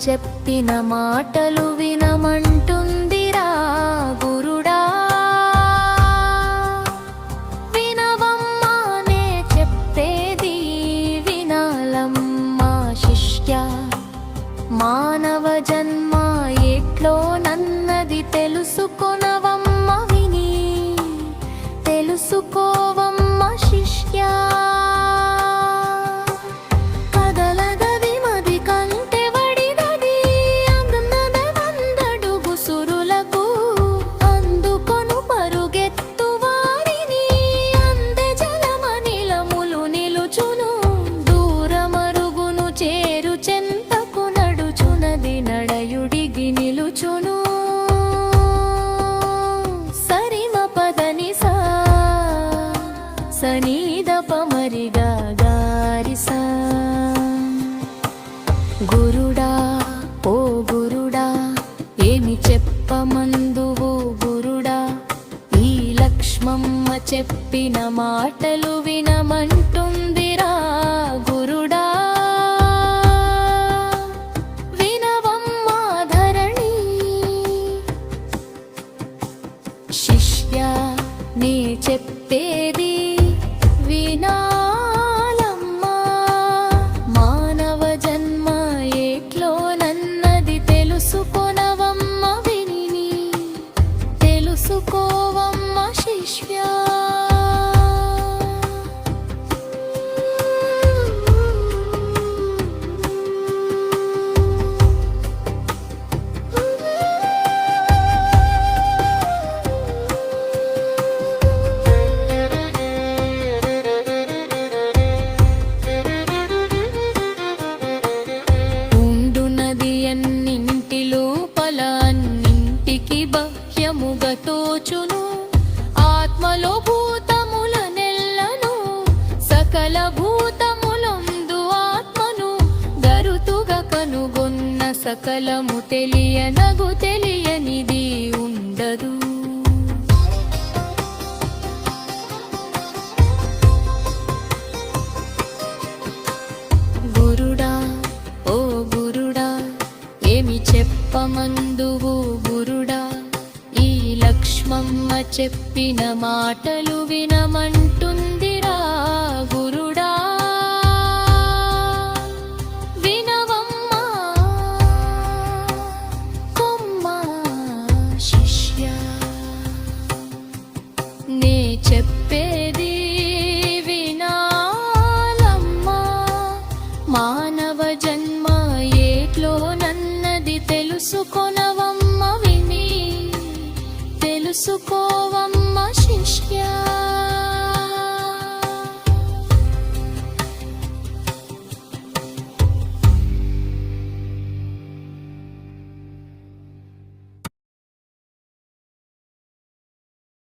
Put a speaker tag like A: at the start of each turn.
A: చెప్పిన మాటలు వినమంటుందిరా గురుడా. వినవమ్మా నే చెప్పేది వినాలమ్మా శిష్య. మానవ జన్మ ఎట్లో నన్నది తెలుసుకొనవమ్మ విని, తెలుసుకోవమ్మ శిష్య. నడయుడిగి నిలుచును సరిమ పదని సా సనీద పమరిగా గారిసా. గురుడా ఓ గురుడా ఏమి చెప్పమందువు గురుడా. ఈ లక్ష్మమ్మ చెప్పిన మాటలు వినమంటుందిరా గురుడా. శిష్య నీ చెప్పేది వినాలమ్మా. మానవ జన్మ ఎట్లో నన్నది తెలుసుకొనవమ్మ విని, తెలుసుకోవమ్మ శిష్య. తోచును ఆత్మలో భూతముల నెల్లను, సకల భూతములందు ఆత్మను గరుతుగా కనుగొన్న సకలము తెలియనగు తెలియనిది ఉండదు. గురుడా ఓ గురుడా ఏమి చెప్పమందువు గురుడా. లక్ష్మమ్మ చెప్పిన మాటలు వినమంట